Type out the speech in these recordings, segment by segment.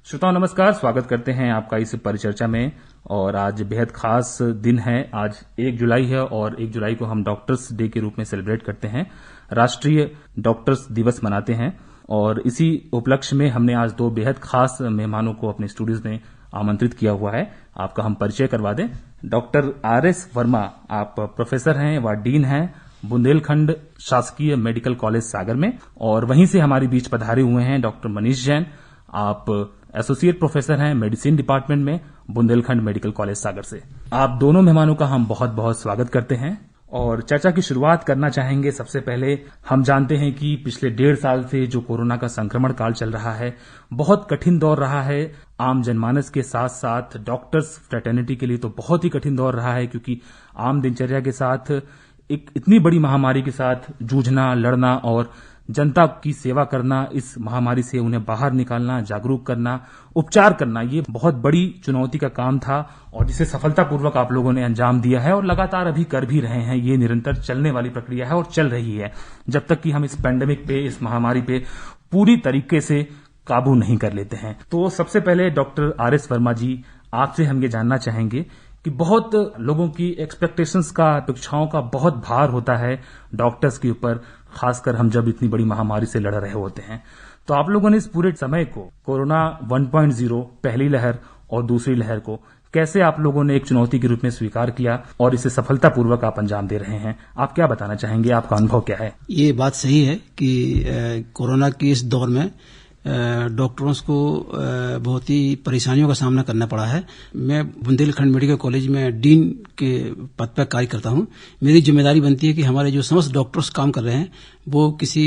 श्रोताओं नमस्कार, स्वागत करते हैं आपका इस परिचर्चा में। और आज बेहद खास दिन है। आज 1 जुलाई है और 1 जुलाई को हम डॉक्टर्स डे के रूप में सेलिब्रेट करते हैं, राष्ट्रीय डॉक्टर्स दिवस मनाते हैं। और इसी उपलक्ष्य में हमने आज 2 बेहद खास मेहमानों को अपने स्टूडियोज में आमंत्रित किया हुआ है। आपका हम परिचय करवा दें। Doctor R S. वर्मा, आप प्रोफेसर हैं व डीन हैं बुंदेलखंड शासकीय मेडिकल कॉलेज सागर में। और वहीं से हमारे बीच पधारे हुए हैं डॉक्टर मनीष जैन, आप एसोसिएट प्रोफेसर हैं मेडिसिन डिपार्टमेंट में बुंदेलखंड मेडिकल कॉलेज सागर से। आप दोनों मेहमानों का हम बहुत बहुत स्वागत करते हैं और चर्चा की शुरुआत करना चाहेंगे। सबसे पहले हम जानते हैं कि पिछले 1.5 साल से जो कोरोना का संक्रमण काल चल रहा है, बहुत कठिन दौर रहा है आम जनमानस के साथ साथ डॉक्टर्स फ्रेटर्निटी के लिए तो बहुत ही कठिन दौर रहा है, क्योंकि आम दिनचर्या के साथ एक इतनी बड़ी महामारी के साथ जूझना, लड़ना और जनता की सेवा करना, इस महामारी से उन्हें बाहर निकालना, जागरूक करना, उपचार करना, ये बहुत बड़ी चुनौती का काम था और जिसे सफलतापूर्वक आप लोगों ने अंजाम दिया है और लगातार अभी कर भी रहे हैं। ये निरंतर चलने वाली प्रक्रिया है और चल रही है जब तक कि हम इस पेंडेमिक पे, इस महामारी पे पूरी तरीके से काबू नहीं कर लेते हैं। तो सबसे पहले डॉक्टर आर.एस. वर्मा जी, आपसे हम ये जानना चाहेंगे कि बहुत लोगों की एक्सपेक्टेशंस का, अपेक्षाओं का बहुत भार होता है डॉक्टर्स के ऊपर, खासकर हम जब इतनी बड़ी महामारी से लड़ रहे होते हैं। तो आप लोगों ने इस पूरे समय को, कोरोना 1.0 पहली लहर और दूसरी लहर को कैसे आप लोगों ने एक चुनौती के रूप में स्वीकार किया और इसे सफलतापूर्वक आप अंजाम दे रहे हैं, आप क्या बताना चाहेंगे? आपका अनुभव क्या है? ये बात सही है कि कोरोना के इस दौर में डॉक्टरों को बहुत ही परेशानियों का सामना करना पड़ा है। मैं बुंदेलखंड मेडिकल कॉलेज में डीन के पद पर कार्य करता हूं। मेरी जिम्मेदारी बनती है कि हमारे जो समस्त डॉक्टर्स काम कर रहे हैं वो किसी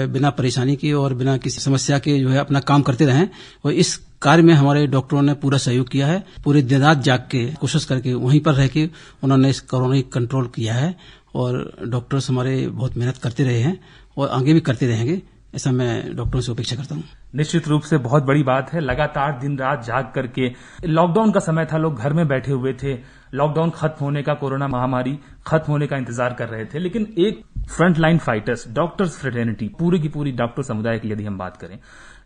बिना परेशानी के और बिना किसी समस्या के जो है अपना काम करते रहें। और इस कार्य में हमारे डॉक्टरों ने पूरा सहयोग किया है। पूरे दिन रात जाग के कोशिश करके वहीं पर रह के उन्होंने इस कोरोना की कंट्रोल किया है और डॉक्टर्स हमारे बहुत मेहनत करते रहे हैं और आगे भी करते रहेंगे, ऐसा मैं डॉक्टरों से अपेक्षा करता हूं। निश्चित रूप से बहुत बड़ी बात है। लगातार दिन रात जाग करके, लॉकडाउन का समय था, लोग घर में बैठे हुए थे, लॉकडाउन खत्म होने का, कोरोना महामारी खत्म होने का इंतजार कर रहे थे। लेकिन एक front line fighters, doctors fraternity, पूरी की पूरी डॉक्टर समुदाय की यदि हम बात करें,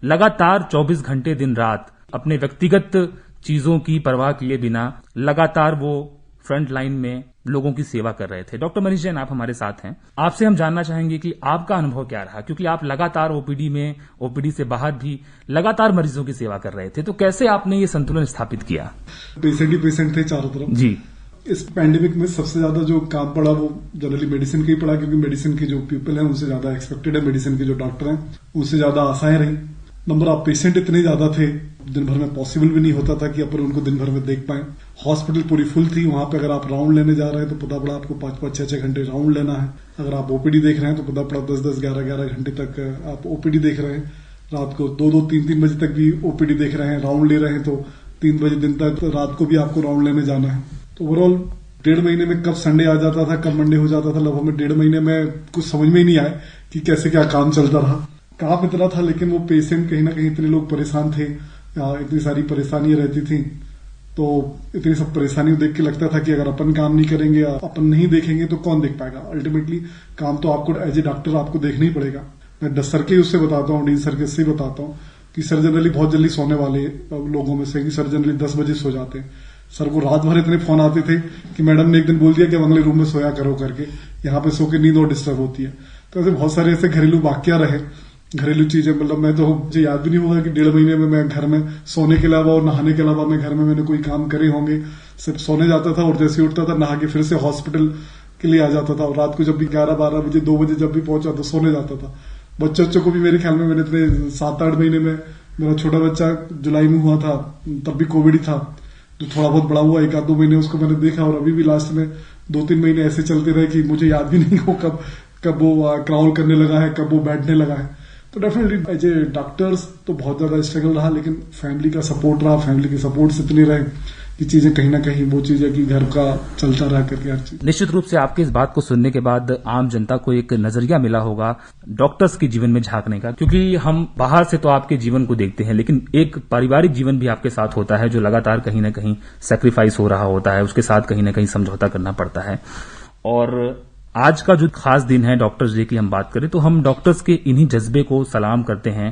लगातार 24 घंटे दिन रात अपने व्यक्तिगत चीजों की परवाह किए बिना लगातार वो फ्रंट लाइन में लोगों की सेवा कर रहे थे। डॉक्टर मनीष जैन, आप हमारे साथ हैं। आपसे हम जानना चाहेंगे कि आपका अनुभव क्या रहा, क्योंकि आप लगातार ओपीडी में, ओपीडी से बाहर भी लगातार मरीजों की सेवा कर रहे थे। तो कैसे आपने ये संतुलन स्थापित किया? पेशेंट ही पेशेंट थे चारों तरफ जी। इस पैंडेमिक में सबसे ज्यादा जो काम पड़ा वो जनरली मेडिसिन का ही पड़ा, क्योंकि मेडिसिन के जो पीपल हैं उनसे ज्यादा एक्सपेक्टेड है, मेडिसिन के जो डॉक्टर हैं उनसे ज्यादा आशाएं रही। नंबर ऑफ पेशेंट इतने ज्यादा थे, दिन भर में पॉसिबल भी नहीं होता था कि अपन उनको दिन भर में देख पाए। हॉस्पिटल पूरी फुल थी। वहां पे अगर आप राउंड लेने जा रहे हैं तो पता पड़ा आपको 5-5, 6-6 घंटे राउंड लेना है। अगर आप ओपीडी देख रहे हैं तो पता पड़ा 10-10, 11-11 घंटे तक आप ओपीडी देख रहे हैं। रात को 2-2, 3-3 बजे तक भी ओपीडी देख रहे हैं। राउंड ले रहे हैं तो 3 बजे दिन तक, रात को भी आपको राउंड लेने जाना है। तो ओवरऑल 1.5 महीने में कब संडे आ जाता था, कब मंडे हो जाता था, लगभग हमें 1.5 महीने में कुछ समझ में ही नहीं आया कि कैसे क्या काम चलता रहा, काम इतना था। लेकिन वो पेशेंट कहीं ना कहीं इतने लोग परेशान थे, इतनी सारी परेशानियां रहती थी, तो इतनी सब परेशानियों देख के लगता था कि अगर अपन काम नहीं करेंगे, अपन नहीं देखेंगे तो कौन देख पाएगा। अल्टीमेटली काम तो आपको एज ए डॉक्टर आपको देखना ही पड़ेगा। मैं 10 सर के उससे बताता हूँ, डीन सर के उससे बताता हूँ कि सर जनरली बहुत जल्दी सोने वाले लोगों में से, कि सर जनरली 10 बजे सो जाते हैं। सर को रात भर इतने फोन आते थे कि मैडम ने एक दिन बोल दिया कि अगले रूम में सोया करो करके, यहाँ पे सो के नींद और डिस्टर्ब होती है। तो ऐसे बहुत सारे ऐसे घरेलू वाक्या रहे, घरेलू चीजें। मतलब मैं तो, मुझे याद भी नहीं होगा कि 1.5 महीने में मैं घर में सोने के अलावा और नहाने के अलावा मैं घर में मैंने कोई काम करे होंगे। सिर्फ सोने जाता था और जैसे उठता था नहा के फिर से हॉस्पिटल के लिए आ जाता था। और रात को जब भी 11-12 बजे, 2 बजे जब भी पहुंचा तो सोने जाता था। बच्चों को भी मेरे ख्याल में मैंने इतने 7-8 महीने में, मेरा छोटा बच्चा जुलाई में हुआ था, तब भी कोविड ही था। जो थोड़ा बहुत बड़ा हुआ 1-2 महीने उसको मैंने देखा, और अभी भी लास्ट में 2-3 महीने ऐसे चलते रहे कि मुझे याद भी नहीं हो कब वो क्राउल करने लगा है, कब वो बैठने लगा है। तो डेफिनेटली एज ए डॉक्टर्स तो बहुत ज्यादा स्ट्रगल रहा, लेकिन फैमिली का सपोर्ट रहा। फैमिली के सपोर्ट से इतने रहे कि चीजें कहीं ना कहीं वो चीज है कि घर का चलता रहा करके हर चीज। निश्चित रूप से आपकी इस बात को सुनने के बाद आम जनता को एक नजरिया मिला होगा डॉक्टर्स के जीवन में झांकने का, क्योंकि हम बाहर से तो आपके जीवन को देखते हैं, लेकिन एक पारिवारिक जीवन भी आपके साथ होता है जो लगातार कहीं ना कहीं सैक्रिफाइस हो रहा होता है, उसके साथ कहीं ना कहीं समझौता करना पड़ता है। और आज का जो खास दिन है डॉक्टर्स डे की हम बात करें तो हम डॉक्टर्स के इन्हीं जज्बे को सलाम करते हैं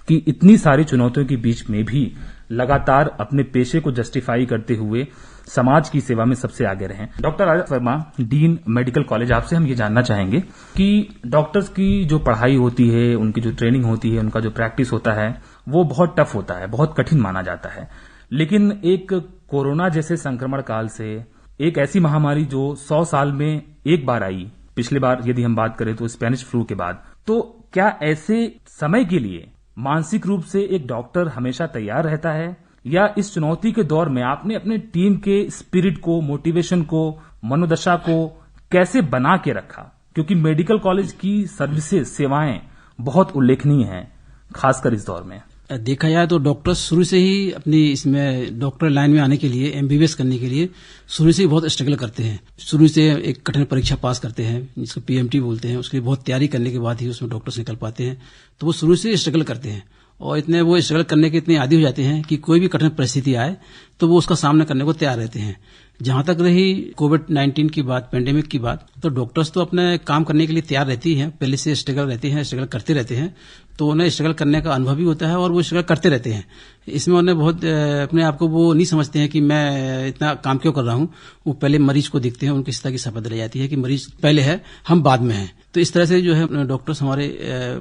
कि इतनी सारी चुनौतियों के बीच में भी लगातार अपने पेशे को जस्टिफाई करते हुए समाज की सेवा में सबसे आगे रहें। Doctor Aditya Verma, dean medical college, आपसे हम ये जानना चाहेंगे कि डॉक्टर्स की जो पढ़ाई होती है, उनकी जो ट्रेनिंग होती है, उनका जो प्रैक्टिस होता है, वो बहुत टफ होता है, बहुत कठिन माना जाता है। लेकिन एक कोरोना जैसे संक्रमण काल से, एक ऐसी महामारी जो 100 साल में एक बार आई, पिछली बार यदि हम बात करें तो स्पेनिश फ्लू के बाद, तो क्या ऐसे समय के लिए मानसिक रूप से एक डॉक्टर हमेशा तैयार रहता है, या इस चुनौती के दौर में आपने अपने टीम के स्पिरिट को, मोटिवेशन को, मनोदशा को कैसे बना के रखा? क्योंकि मेडिकल कॉलेज की सर्विसेज, सेवाएं बहुत उल्लेखनीय हैं, खासकर इस दौर में। देखा जाए तो डॉक्टर्स शुरू से ही अपनी इसमें डॉक्टर लाइन में आने के लिए, एमबीबीएस करने के लिए शुरू से ही बहुत स्ट्रगल करते हैं। शुरू से एक कठिन परीक्षा पास करते हैं, जिसको पीएमटी बोलते हैं। उसके लिए बहुत तैयारी करने के बाद ही उसमें डॉक्टर्स निकल पाते हैं। तो वो शुरू से स्ट्रगल करते हैं और इतने वो स्ट्रगल करने के इतने आदी हो जाते हैं कि कोई भी कठिन परिस्थिति आए तो वो उसका सामना करने को तैयार रहते हैं। जहां तक रही कोविड-19 की बात, पेंडेमिक की बात, तो डॉक्टर्स तो अपने काम करने के लिए तैयार रहती हैं, पहले से स्ट्रगल रहती हैं, स्ट्रगल करते रहते हैं, तो उन्हें स्ट्रगल करने का अनुभव भी होता है और वो स्ट्रगल करते रहते हैं। इसमें उन्हें बहुत अपने आप को वो नहीं समझते हैं कि मैं इतना काम क्यों कर रहा हूं। वो पहले मरीज को देखते हैं, उनकी स्थिति की शपथ ले जाती है कि मरीज पहले है, हम बाद में हैं। तो इस तरह से जो है डॉक्टर्स हमारे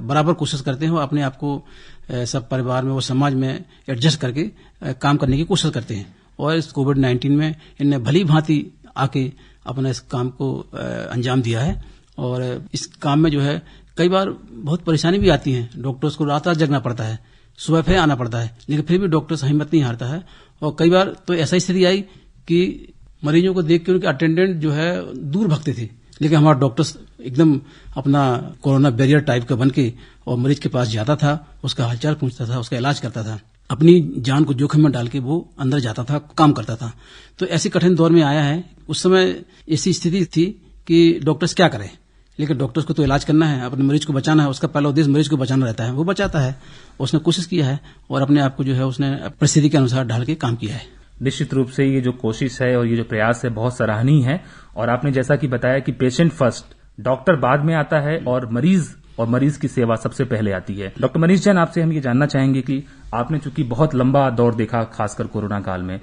बराबर कोशिश करते हैं, वो अपने आप को सब परिवार में, वो समाज में एडजस्ट करके काम करने की कोशिश करते हैं। और इस कोविड-19 में इनने भली भांति आके अपना इस काम को अंजाम दिया है। और इस काम में जो है कई बार बहुत परेशानी भी आती है। डॉक्टर्स को रात रात जगना पड़ता है, सुबह फिर आना पड़ता है, लेकिन फिर भी डॉक्टर्स हिम्मत नहीं हारता है। और कई बार तो ऐसा स्थिति आई कि मरीजों को देख के उनके अटेंडेंट जो है दूर भागते थे, लेकिन हमारा डॉक्टर्स एकदम अपना कोरोना बैरियर टाइप का बन के और मरीज के पास जाता था, उसका हालचाल पूछता था, उसका इलाज करता था, अपनी जान को जोखिम में डाल के वो अंदर जाता था, काम करता था। तो ऐसी कठिन दौर में आया है। उस समय ऐसी स्थिति थी कि डॉक्टर्स क्या करें, लेकिन डॉक्टर्स को तो इलाज करना है, अपने मरीज को बचाना है। उसका पहला उद्देश्य मरीज को बचाना रहता है, वो बचाता है। उसने कोशिश किया है और अपने आप को जो है उसने परिस्थिति के अनुसार ढाल के काम किया है। निश्चित रूप से ये जो कोशिश है और ये जो प्रयास है बहुत सराहनीय है। और आपने जैसा कि बताया कि पेशेंट फर्स्ट, डॉक्टर बाद में आता है और मरीज की सेवा सबसे पहले आती है। डॉक्टर मनीष जैन, आपसे हम ये जानना चाहेंगे कि आपने चूंकि बहुत लंबा दौर देखा, खासकर कोरोना काल में,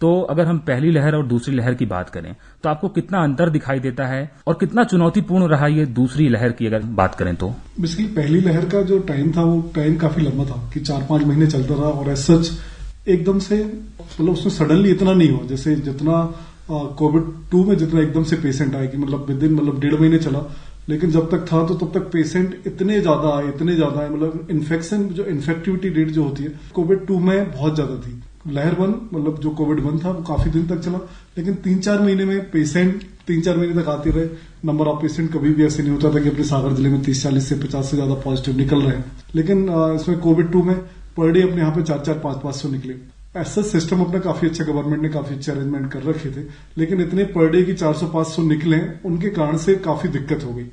तो अगर हम पहली लहर और दूसरी लहर की बात करें तो आपको कितना अंतर दिखाई देता है और कितना चुनौतीपूर्ण रहा ये दूसरी लहर की अगर बात करें तो? बेसिकली पहली लहर का जो टाइम था वो टाइम काफी लंबा था कि 4-5 महीने चलता रहा और एज सच एकदम से मतलब उसमें सडनली इतना नहीं हुआ जैसे जितना कोविड-2 में जितना एकदम से पेशेंट आए कि मतलब विद इन 1.5 महीने चला। लेकिन जब तक था तो तब तक पेशेंट इतने ज्यादा आए मतलब इन्फेक्शन जो इन्फेक्टिविटी रेट जो होती है कोविड-2 में बहुत ज्यादा थी। लहर 1 मतलब जो कोविड-1 था वो काफी दिन तक चला, लेकिन 3-4 महीने में पेशेंट 3-4 महीने तक आते रहे। नंबर ऑफ पेशेंट कभी भी ऐसे नहीं होता था कि अपने सागर जिले में 30-40 से 50 से ज्यादा पॉजिटिव निकल रहे हैं। लेकिन इसमें कोविड-2 में पर डे अपने यहाँ पे 400, 500 निकले। ऐसा सिस्टम अपना काफी अच्छा, गवर्नमेंट ने काफी अच्छे अरेंजमेंट कर रखे थे, लेकिन इतने पर डे की 400-500 निकले, उनके कारण से काफी दिक्कत हो गई।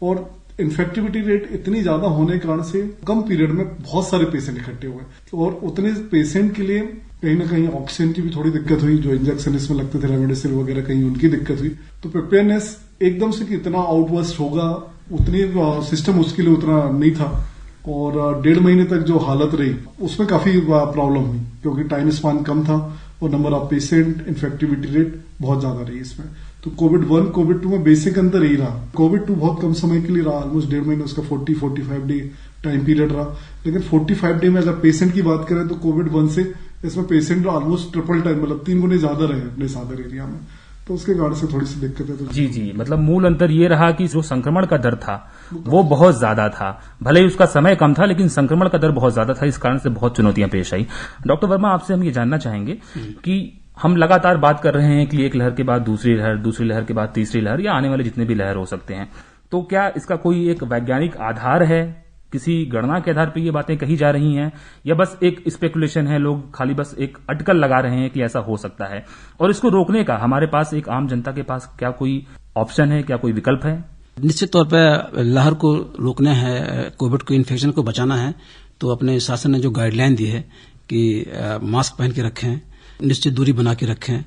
और इन्फेक्टिविटी रेट इतनी ज्यादा होने के कारण से कम पीरियड में बहुत सारे पेशेंट इकट्ठे हुए और उतने पेशेंट के लिए कहीं ना कहीं ऑक्सीजन की भी थोड़ी दिक्कत हुई। जो इंजेक्शन इसमें लगते थे रेमडेसिविर वगैरह, कहीं उनकी दिक्कत हुई। तो प्रिपेयरनेस एकदम से कितना आउटबर्स्ट होगा उतनी सिस्टम उसके लिए उतना नहीं था। और 1.5 महीने तक जो हालत रही उसमें काफी प्रॉब्लम हुई क्योंकि टाइम स्पान कम था और number of patient, infectivity rate बहुत ज्यादा रही इसमें। तो कोविड-1 कोविड-2 में बेसिक अंतर यही रहा। कोविड-2 बहुत कम समय के लिए रहा, ऑलमोस्ट 1.5 महीने, उसका 40-45 डे टाइम पीरियड रहा। लेकिन 45 डे में अगर पेशेंट की बात करें तो कोविड-1 से इसमें पेशेंट ऑलमोस्ट ट्रिपल टाइम मतलब 3 गुने ज्यादा रहे अपने सादर एरिया में, तो उसके कारण से थोड़ी सी दिक्कत है। तो जी, मतलब मूल अंतर ये रहा कि जो संक्रमण का दर था वो बहुत ज्यादा था। भले ही उसका समय कम था, लेकिन संक्रमण का दर बहुत ज्यादा था, इस कारण से बहुत चुनौतियां पेश आई। डॉक्टर वर्मा, आपसे हम ये जानना चाहेंगे कि हम लगातार बात कर रहे हैं कि एक लहर के बाद दूसरी लहर, दूसरी लहर के बाद तीसरी लहर, या आने वाले जितने भी लहर हो सकते हैं, तो क्या इसका कोई एक वैज्ञानिक आधार है? किसी गणना के आधार पर ये बातें कही जा रही हैं, या बस एक स्पेकुलेशन है, लोग खाली बस एक अटकल लगा रहे हैं कि ऐसा हो सकता है? और इसको रोकने का हमारे पास, एक आम जनता के पास, क्या कोई ऑप्शन है, क्या कोई विकल्प है? निश्चित तौर पर लहर को रोकना है, कोविड को इन्फेक्शन को बचाना है, तो अपने शासन ने जो गाइडलाइन दी है कि मास्क पहन के रखें, निश्चित दूरी बना के रखें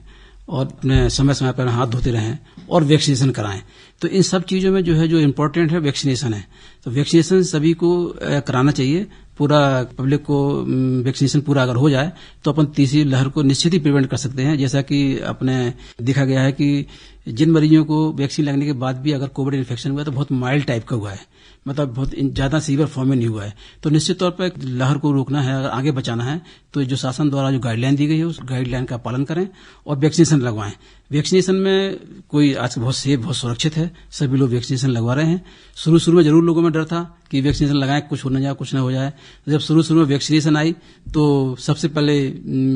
और अपने समय समय पर हाथ धोते रहें और वैक्सीनेशन कराएं। तो इन सब चीजों में जो है जो इम्पोर्टेंट है वैक्सीनेशन है। तो वैक्सीनेशन सभी को कराना चाहिए पूरा पब्लिक को वैक्सीनेशन पूरा अगर हो जाए तो अपन तीसरी लहर को निश्चित ही प्रिवेंट कर सकते हैं। जैसा कि अपने देखा गया है कि जिन मरीजों को वैक्सीन लगने के बाद भी अगर कोविड इन्फेक्शन हुआ तो बहुत माइल्ड टाइप का हुआ है, मतलब बहुत ज्यादा सीवियर फॉर्म में नहीं हुआ है। तो निश्चित तौर पर लहर को रोकना है, अगर आगे बचाना है तो जो शासन द्वारा जो गाइडलाइन दी गई है उस गाइडलाइन का पालन करें और वैक्सीनेशन लगवाएं। वैक्सीनेशन में कोई आज बहुत सेफ, बहुत सुरक्षित है, सभी लोग वैक्सीनेशन लगवा रहे हैं। शुरू में जरूर लोगों में डर था कि वैक्सीनेशन लगाएं कुछ हो न जाए, कुछ न हो जाए। जब शुरू में वैक्सीनेशन आई तो सबसे पहले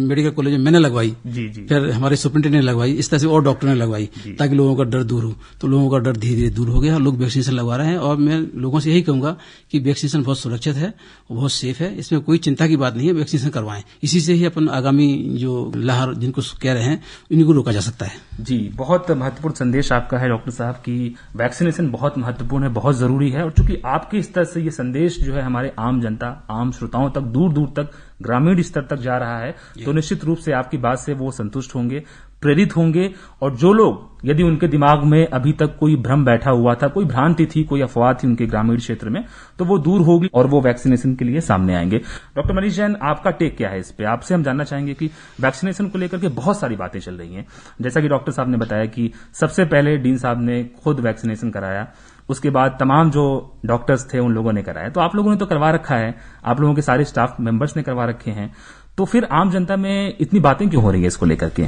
मेडिकल कॉलेज में मैंने लगवाई, फिर हमारे सुपरिटेंडेंट ने लगवाई, इस तरह से और डॉक्टर ने लगवाई ताकि लोगों का डर दूर हो। तो लोगों का डर धीरे धीरे दूर हो गया, लोग वैक्सीनेशन लगवा रहे हैं। और मैं लोगों से यही कहूंगा कि वैक्सीनेशन बहुत सुरक्षित है, बहुत सेफ है, इसमें कोई चिंता की बात नहीं है, वैक्सीनेशन करवाएं। इसी से ही अपन आगामी जो लहर जिनको कह रहे हैं इनको रोका जा सकता है। जी, बहुत महत्वपूर्ण संदेश आपका है डॉक्टर साहब कि वैक्सीनेशन बहुत महत्वपूर्ण है, बहुत जरूरी है। और चूंकि आपके स्तर से ये संदेश जो है हमारे आम जनता, आम श्रोताओं तक, दूर दूर तक, ग्रामीण स्तर तक जा रहा है, तो निश्चित रूप से आपकी बात से वो संतुष्ट होंगे, प्रेरित होंगे। और जो लोग, यदि उनके दिमाग में अभी तक कोई भ्रम बैठा हुआ था, कोई भ्रांति थी, कोई अफवाह थी उनके ग्रामीण क्षेत्र में, तो वो दूर होगी और वो वैक्सीनेशन के लिए सामने आएंगे। डॉक्टर मनीष जैन, आपका टेक क्या है इस पे? आपसे हम जानना चाहेंगे कि वैक्सीनेशन को लेकर के बहुत सारी बातें चल रही हैं। जैसा कि डॉक्टर साहब ने बताया कि सबसे पहले डीन साहब ने खुद वैक्सीनेशन कराया, उसके बाद तमाम जो डॉक्टर्स थे उन लोगों ने कराया। तो आप लोगों ने तो करवा रखा है, आप लोगों के सारे स्टाफ मेंबर्स ने करवा रखे हैं, तो फिर आम जनता में इतनी बातें क्यों हो रही है इसको लेकर के?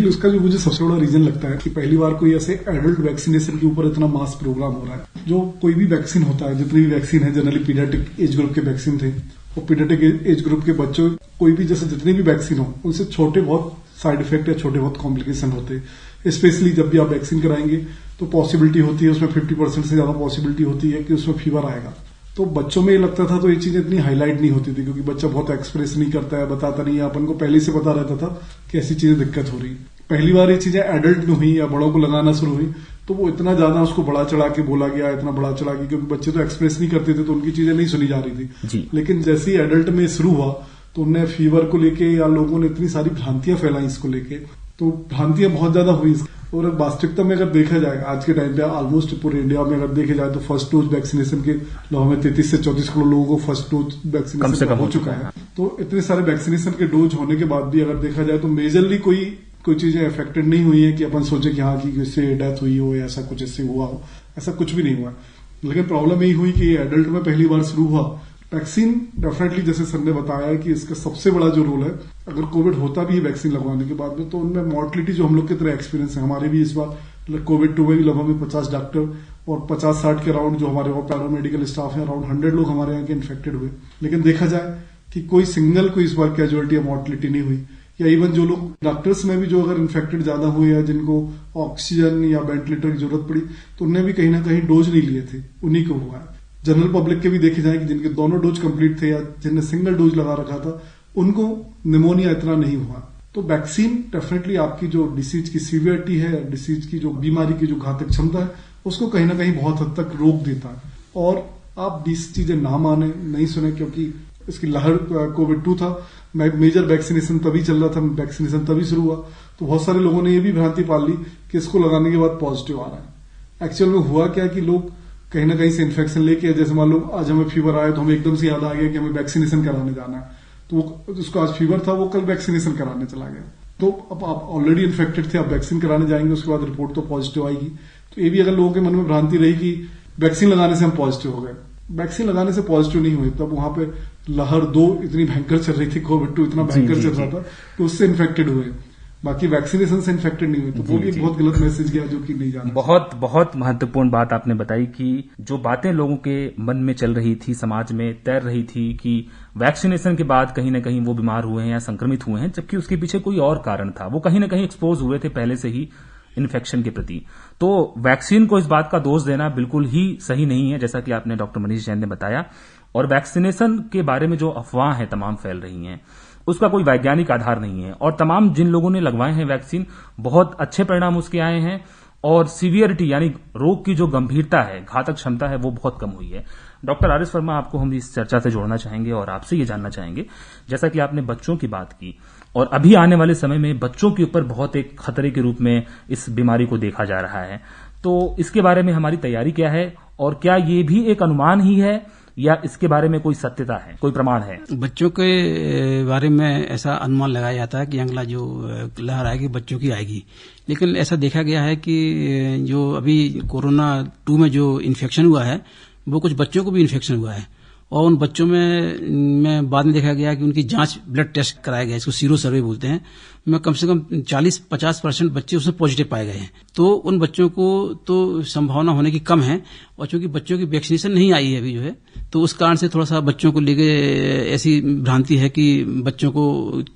उसका जो मुझे सबसे बड़ा रीजन लगता है कि पहली बार कोई ऐसे एडल्ट वैक्सीनेशन के ऊपर इतना मास प्रोग्राम हो रहा है। जो कोई भी वैक्सीन होता है, जितनी भी वैक्सीन है, जनरली पीडियाट्रिक एज ग्रुप के वैक्सीन थे, और पीडियाट्रिक एज ग्रुप के बच्चों कोई भी जैसे जितनी भी वैक्सीन हो उनसे छोटे बहुत साइड इफेक्ट या छोटे बहुत कॉम्प्लिकेशन होते हैं। स्पेशली जब भी आप वैक्सीन कराएंगे तो पॉसिबिलिटी होती है, उसमें 50% से ज्यादा पॉसिबिलिटी होती है कि उसमें फीवर आएगा। तो बच्चों में ये लगता था, तो ये चीजें इतनी हाईलाइट नहीं होती थी क्योंकि बच्चा बहुत एक्सप्रेस नहीं करता है, बताता नहीं है, अपन को पहले से पता रहता था कि ऐसी चीजें दिक्कत हो रही। पहली बार ये चीजें एडल्ट में हुई या बड़ों को लगाना शुरू हुई तो वो इतना ज्यादा उसको बढ़ा चढ़ा के बोला गया, इतना बढ़ा चढ़ा के, क्योंकि बच्चे तो एक्सप्रेस नहीं करते थे तो उनकी चीजें नहीं सुनी जा रही थी। लेकिन जैसे ही एडल्ट में शुरू हुआ तो उनने फीवर को लेके या लोगों ने इतनी सारी भ्रांतियां फैलाई इसको लेके, तो भ्रांतियां बहुत ज्यादा हुई। और वास्तविकता में अगर देखा जाए आज के टाइम पे ऑलमोस्ट पूरे इंडिया में अगर देखे जाए तो फर्स्ट डोज वैक्सीनेशन के लगभग में 33 से 34 करोड़ लोगों को फर्स्ट डोज वैक्सीनेशन हो चुका है। तो इतने सारे वैक्सीनेशन के डोज होने के बाद भी अगर देखा जाए तो मेजरली कोई चीजें अफेक्टेड नहीं हुई है कि अपन सोचे कि हाँ कि इससे डेथ हुई हो या ऐसा कुछ इससे हुआ हो, ऐसा कुछ भी नहीं हुआ। लेकिन प्रॉब्लम यही हुई कि एडल्ट में पहली बार शुरू हुआ। वैक्सीन डेफिनेटली जैसे सर ने बताया है कि इसका सबसे बड़ा जो रोल है, अगर कोविड होता भी है वैक्सीन लगवाने के बाद में तो उनमें मॉर्टिलिटी जो हम लोग की तरह एक्सपीरियंस है, हमारे भी इस बार कोविड 2 में भी लगभग में 50 डॉक्टर और 50-60 के अराउंड जो हमारे वहां पैरामेडिकल स्टाफ है, अराउंड 100 लोग हमारे यहाँ के इन्फेक्टेड हुए। लेकिन देखा जाए कि कोई सिंगल कोई इस बार कैजुअलिटी या मॉर्टिलिटी नहीं हुई। या इवन जो लोग डॉक्टर्स में भी जो अगर इन्फेक्टेड ज्यादा हुए या जिनको ऑक्सीजन या वेंटिलेटर की जरूरत पड़ी तो उनने भी कहीं ना कहीं डोज नहीं लिए थे, उन्हीं को हुआ है। जनरल पब्लिक के भी देखे जाए कि जिनके दोनों डोज कंप्लीट थे या जिनने सिंगल डोज लगा रखा था उनको निमोनिया इतना नहीं हुआ। तो वैक्सीन डेफिनेटली आपकी जो डिसीज की सीवियरिटी है, डिसीज की जो बीमारी की जो घातक क्षमता है उसको कहीं ना कहीं बहुत हद तक रोक देता है। और आप 20 चीजें ना माने, नहीं सुने, क्योंकि इसकी लहर कोविड 2 था, मेजर वैक्सीनेशन तभी चल रहा था, वैक्सीनेशन तभी शुरू हुआ, तो बहुत सारे लोगों ने ये भी भ्रांति पाल ली कि इसको लगाने के बाद पॉजिटिव आ रहा है। एक्चुअल में हुआ क्या कि लोग कहीं ना कहीं से इन्फेक्शन लेके, जैसे मान लो आज हमें फीवर आया तो हमें एकदम से याद आ गया कि हमें वैक्सीनेशन कराने जाना है, तो उसको आज फीवर था वो कल वैक्सीनेशन कराने चला गया। तो अब आप ऑलरेडी इन्फेक्टेड थे, आप वैक्सीन कराने जाएंगे, उसके बाद रिपोर्ट तो पॉजिटिव आएगी। तो ये भी अगर लोगों के मन में भ्रांति रही कि वैक्सीन लगाने से हम पॉजिटिव हो गए, वैक्सीन लगाने से पॉजिटिव नहीं हुए। तब वहां पे लहर 2 इतनी भयंकर चल रही थी, कोविड 2 इतना भयंकर चल रहा था कि उससे इन्फेक्टेड हुए, बाकी वैक्सीनेशन से इन्फेक्टेड नहीं हुए। तो वो भी एक बहुत गलत मैसेज गया जो कि नहीं जाना। बहुत बहुत महत्वपूर्ण बात आपने बताई कि जो बातें लोगों के मन में चल रही थी, समाज में तैर रही थी कि वैक्सीनेशन के बाद कहीं ना कहीं वो बीमार हुए हैं या संक्रमित हुए हैं, जबकि उसके पीछे कोई और कारण था, वो कहीं ना कहीं एक्सपोज हुए थे पहले से ही इन्फेक्शन के प्रति। तो वैक्सीन को इस बात का दोष देना बिल्कुल ही सही नहीं है, जैसा कि आपने डॉक्टर मनीष जैन ने बताया। और वैक्सीनेशन के बारे में जो अफवाह है तमाम फैल रही हैं, उसका कोई वैज्ञानिक आधार नहीं है। और तमाम जिन लोगों ने लगवाए हैं वैक्सीन, बहुत अच्छे परिणाम उसके आए हैं और सीवियरिटी यानी रोग की जो गंभीरता है, घातक क्षमता है, वो बहुत कम हुई है। डॉक्टर आर एस वर्मा, आपको हम इस चर्चा से जोड़ना चाहेंगे और आपसे ये जानना चाहेंगे, जैसा कि आपने बच्चों की बात की और अभी आने वाले समय में बच्चों के ऊपर बहुत एक खतरे के रूप में इस बीमारी को देखा जा रहा है, तो इसके बारे में हमारी तैयारी क्या है और क्या ये भी एक अनुमान ही है या इसके बारे में कोई सत्यता है, कोई प्रमाण है? बच्चों के बारे में ऐसा अनुमान लगाया जाता है कि अगला जो लहर आएगी बच्चों की आएगी, लेकिन ऐसा देखा गया है कि जो अभी कोरोना 2 में जो इन्फेक्शन हुआ है वो कुछ बच्चों को भी इन्फेक्शन हुआ है, और उन बच्चों में बाद में देखा गया कि उनकी जांच ब्लड टेस्ट कराया गया, इसको सीरो सर्वे बोलते हैं, में कम से कम 40-50% बच्चे उसमें पॉजिटिव पाए गए हैं। तो उन बच्चों को तो संभावना होने की कम है, और चूंकि बच्चों की वैक्सीनेशन नहीं आई है अभी जो है, तो उस कारण से थोड़ा सा बच्चों को लेके ऐसी भ्रांति है कि बच्चों को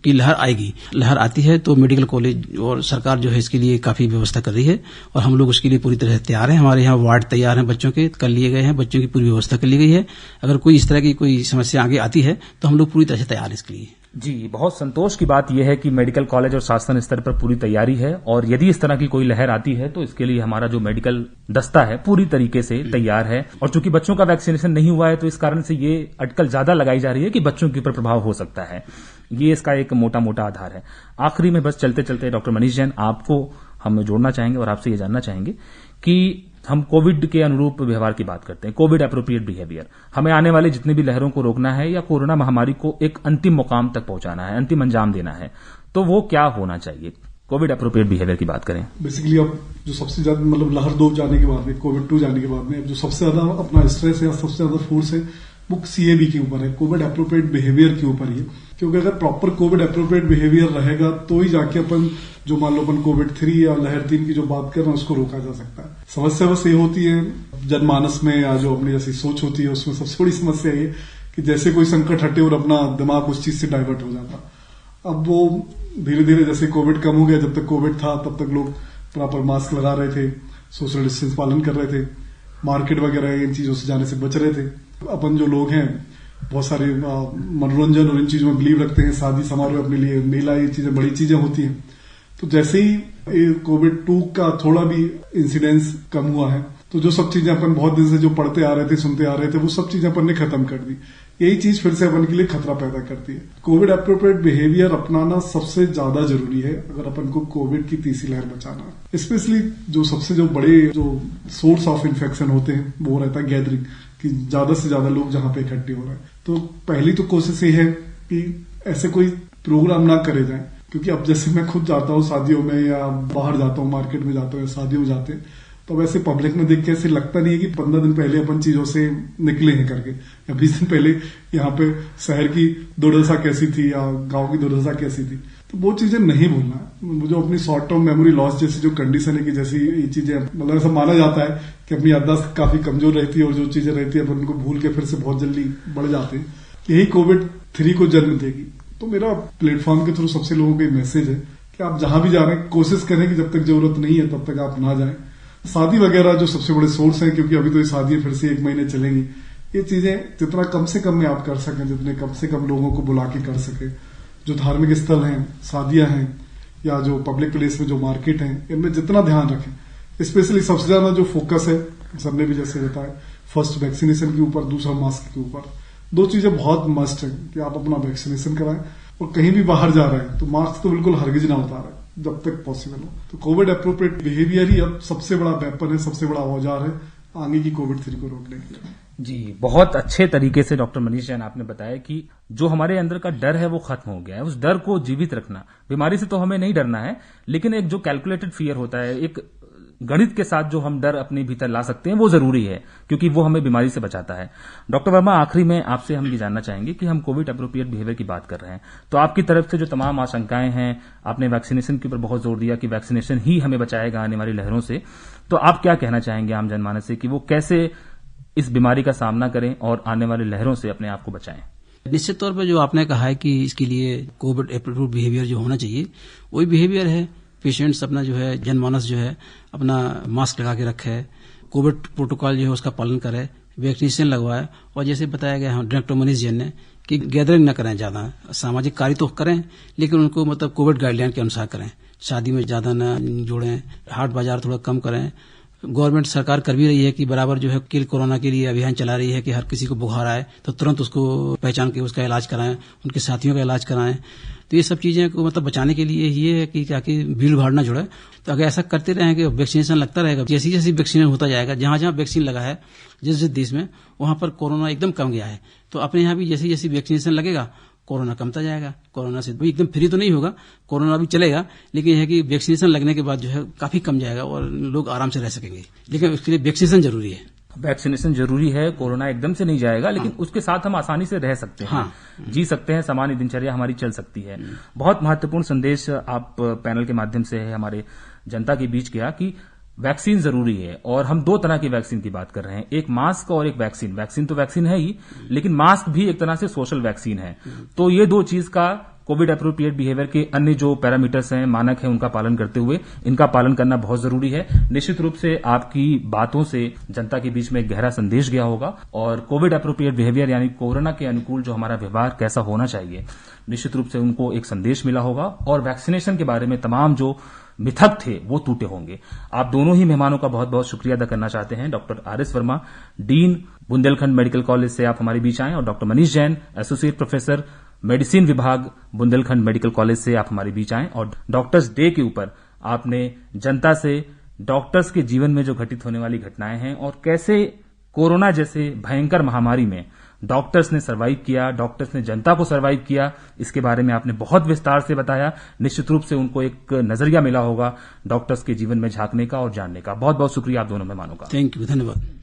की लहर आएगी। लहर आती है तो मेडिकल कॉलेज और सरकार जो है इसके लिए काफी व्यवस्था कर रही है, और हम लोग उसके लिए पूरी तरह से तैयार हैं। हमारे यहाँ वार्ड तैयार हैं, बच्चों के कर लिए गए हैं, बच्चों की पूरी व्यवस्था कर ली गई है। अगर कोई इस तरह की कोई समस्या आगे आती है तो हम लोग पूरी तरह से तैयार हैं इसके लिए। जी, बहुत संतोष की बात यह है कि मेडिकल कॉलेज और शासन स्तर पर पूरी तैयारी है, और यदि इस तरह की कोई लहर आती है तो इसके लिए हमारा जो मेडिकल दस्ता है पूरी तरीके से तैयार है। और चूंकि बच्चों का वैक्सीनेशन नहीं हुआ है तो इस कारण से ये अटकल ज्यादा लगाई जा रही है कि बच्चों के ऊपर प्रभाव हो सकता है। ये इसका एक मोटा मोटा आधार है। आखिरी में बस चलते चलते डॉक्टर मनीष जैन, आपको हम जोड़ना चाहेंगे और आपसे ये जानना चाहेंगे कि हम कोविड के अनुरूप व्यवहार की बात करते हैं, कोविड एप्रोप्रिएट बिहेवियर, हमें आने वाली जितनी भी लहरों को रोकना है या कोरोना महामारी को एक अंतिम मुकाम तक पहुंचाना है, अंतिम अंजाम देना है, तो वो क्या होना चाहिए? कोविड एप्रोप्रिएट बिहेवियर की बात करें। बेसिकली अब जो सबसे ज्यादा मतलब लहर 2 जाने के बाद में, कोविड 2 जाने के बाद में जो सबसे ज्यादा अपना स्ट्रेस है, सबसे ज्यादा फोर्स है वो CAB के ऊपर है, कोविड एप्रोप्रिएट बिहेवियर के ऊपर ही है। क्योंकि अगर प्रॉपर कोविड एप्रोप्रिएट बिहेवियर रहेगा तो ही जाके अपन जो मान लो अपन कोविड 3 या लहर 3 की जो बात कर रहे हैं उसको रोका जा सकता है। समस्या बस ये होती है जनमानस में, या जो अपनी जैसी सोच होती है उसमें सबसे बड़ी समस्या ये कि जैसे कोई संकट हटे और अपना दिमाग उस चीज से डाइवर्ट हो जाता। अब वो धीरे धीरे जैसे कोविड कम हो गया, जब तक कोविड था तब तक लोग प्रॉपर मास्क लगा रहे थे, सोशल डिस्टेंस पालन कर रहे थे, मार्केट वगैरह इन चीजों से जाने से बच रहे थे। अपन जो लोग हैं बहुत सारे मनोरंजन और इन चीजों में बिलीव रखते हैं, शादी समारोह अपने लिए, मेला, ये चीजें बड़ी चीजें होती हैं। तो जैसे ही कोविड 2 का थोड़ा भी इंसिडेंस कम हुआ है तो जो सब चीजें अपन बहुत दिन से जो पढ़ते आ रहे थे, सुनते आ रहे थे, वो सब चीजें अपन ने खत्म कर दी। यही चीज फिर से अपन के लिए खतरा पैदा करती है। कोविड एप्रोप्रिएट बिहेवियर अपनाना सबसे ज्यादा जरूरी है अगर अपन को कोविड की तीसरी लहर बचाना है। स्पेशली जो सबसे जो बड़े जो सोर्स ऑफ इन्फेक्शन होते हैं वो रहता है गैदरिंग, कि ज्यादा से ज्यादा लोग जहां पे इकट्ठे हो रहे हैं। तो पहली तो कोशिश ये है कि ऐसे कोई प्रोग्राम ना करे जाए, क्योंकि अब जैसे मैं खुद जाता हूँ शादियों में या बाहर जाता हूँ, मार्केट में जाता हूँ या शादियों में जाते हैं, तो वैसे पब्लिक में देख के ऐसे लगता नहीं है कि 15 दिन पहले अपन चीजों से निकले हैं करके, या 20 दिन पहले यहाँ पे शहर की दुर्दशा कैसी थी या गांव की दुर्दशा कैसी थी। तो वो चीजें नहीं भूलना है। जो अपनी शॉर्ट टर्म मेमोरी लॉस जैसी जो कंडीशन है कि जैसी ये चीजें मतलब ऐसा माना जाता है कि अपनी याददाश्त काफी कमजोर रहती है और जो चीजें रहती है अपन उनको भूल के फिर से बहुत जल्दी बढ़ जाते हैं। यही कोविड 3 को जन्म देगी। तो मेरा प्लेटफॉर्म के थ्रू सबसे लोगों को मैसेज है कि आप जहां भी जा रहे हैं कोशिश करें कि जब तक जरूरत नहीं है तब तक आप ना जाएं। शादी वगैरह जो सबसे बड़े सोर्स हैं, क्योंकि अभी तो ये शादी फिर से 1 महीने चलेंगी, ये चीजें जितना कम से कम में आप कर सकें, जितने कम से कम लोगों को बुला के कर सके। जो धार्मिक स्थल हैं, शादियां हैं, या जो पब्लिक प्लेस में जो मार्केट है, इनमें जितना ध्यान रखें। स्पेशली सबसे ज्यादा जो फोकस है सबने भी जैसे बताया, फर्स्ट वैक्सीनेशन के ऊपर, दूसरा मास्क के ऊपर। 2 चीजें बहुत मस्ट है कि आप अपना वैक्सीनेशन कराएं, और कहीं भी बाहर जा रहे हैं तो मास्क तो बिल्कुल हरगिज ना उतारें जब तक पॉसिबल हो। तो कोविड एप्रोप्रिएट बिहेवियर ही अब सबसे बड़ा वेपन है, सबसे बड़ा औजार है आगे की कोविड 3 को रोकने के लिए। जी, बहुत अच्छे तरीके से डॉक्टर मनीष जैन आपने बताया कि जो हमारे अंदर का डर है वो खत्म हो गया है। उस डर को जीवित रखना, बीमारी से तो हमें नहीं डरना है, लेकिन एक जो कैलकुलेटेड फियर होता है, एक गणित के साथ जो हम डर अपने भीतर ला सकते हैं वो जरूरी है, क्योंकि वो हमें बीमारी से बचाता है। डॉक्टर वर्मा, आखिरी में आपसे हम ये जानना चाहेंगे कि हम कोविड एप्रोप्रिएट बिहेवियर की बात कर रहे हैं, तो आपकी तरफ से जो तमाम आशंकाएं हैं, आपने वैक्सीनेशन के ऊपर बहुत जोर दिया कि वैक्सीनेशन ही हमें बचाएगा आने वाली लहरों से, तो आप क्या कहना चाहेंगे आम जनमानस से कि वो कैसे इस बीमारी का सामना करें और आने वाली लहरों से अपने आप को बचाएं? निश्चित तौर पर जो आपने कहा है कि इसके लिए कोविड एप्रोप्रिएट बिहेवियर जो होना चाहिए वही बिहेवियर है। पेशेंट्स अपना जो है, जनमानस जो है अपना मास्क लगा के रखे, कोविड प्रोटोकॉल जो है उसका पालन करे, वैक्सीनेशन लगवाए, और जैसे बताया गया डॉक्टर मनीष जैन ने कि गैदरिंग न करें, ज्यादा सामाजिक कार्य तो करें लेकिन उनको मतलब कोविड गाइडलाइन के अनुसार करें। शादी में ज्यादा न जोड़ें, हाट बाजार थोड़ा कम करें, गवर्नमेंट सरकार कर भी रही है कि बराबर जो है किल कोरोना के लिए अभियान चला रही है कि हर किसी को बुखार आए तो तुरंत उसको पहचान के उसका इलाज कराएं, उनके साथियों का इलाज कराएं। तो ये सब चीजें को मतलब बचाने के लिए ये है कि ताकि भीड़ भाड़ ना जुड़े। तो अगर ऐसा करते रहें कि वैक्सीनेशन लगता रहेगा, जैसी जैसी वैक्सीनेशन होता जाएगा, जहां जहां वैक्सीन लगा है जिस जिस देश में, वहां पर कोरोना एकदम कम गया है। तो अपने यहाँ भी जैसी जैसी वैक्सीनेशन लगेगा कोरोना कमता जाएगा। कोरोना से भी एकदम फ्री तो नहीं होगा, कोरोना भी चलेगा, लेकिन यह है कि वैक्सीनेशन लगने के बाद जो है काफी कम जाएगा और लोग आराम से रह सकेंगे। लेकिन उसके लिए वैक्सीनेशन जरूरी है। वैक्सीनेशन जरूरी है, कोरोना एकदम से नहीं जाएगा, लेकिन उसके साथ हम आसानी से रह सकते हैं, जी सकते हैं, सामान्य दिनचर्या हमारी चल सकती है। बहुत महत्वपूर्ण संदेश आप पैनल के माध्यम से हमारे जनता के बीच किया कि वैक्सीन जरूरी है। और हम दो तरह की वैक्सीन की बात कर रहे हैं, एक मास्क और एक वैक्सीन। वैक्सीन तो वैक्सीन है ही, लेकिन मास्क भी एक तरह से सोशल वैक्सीन है। तो ये दो चीज का कोविड अप्रोप्रिएट बिहेवियर के अन्य जो पैरामीटर्स हैं, मानक हैं, उनका पालन करते हुए इनका पालन करना बहुत जरूरी है। निश्चित रूप से आपकी बातों से जनता के बीच में एक गहरा संदेश गया होगा और कोविड अप्रोप्रिएट बिहेवियर यानी कोरोना के अनुकूल जो हमारा व्यवहार कैसा होना चाहिए, निश्चित रूप से उनको एक संदेश मिला होगा और वैक्सीनेशन के बारे में तमाम जो मिथक थे वो टूटे होंगे। आप दोनों ही मेहमानों का बहुत बहुत शुक्रिया अदा करना चाहते हैं। Doctor R S. Verma, dean, Bundelkhand medical college से आप हमारे बीच आए, और doctor Manish Jain, associate professor, medicine विभाग, बुंदेलखंड मेडिकल कॉलेज से आप हमारे बीच आए और डॉक्टर्स डे के ऊपर आपने जनता से डॉक्टर्स के जीवन में जो घटित होने वाली घटनाएं हैं और कैसे कोरोना जैसे भयंकर महामारी में डॉक्टर्स ने सर्वाइव किया, डॉक्टर्स ने जनता को सर्वाइव किया, इसके बारे में आपने बहुत विस्तार से बताया। निश्चित रूप से उनको एक नजरिया मिला होगा डॉक्टर्स के जीवन में झांकने का और जानने का। बहुत बहुत शुक्रिया आप दोनों मेहमानों का। थैंक यू, धन्यवाद।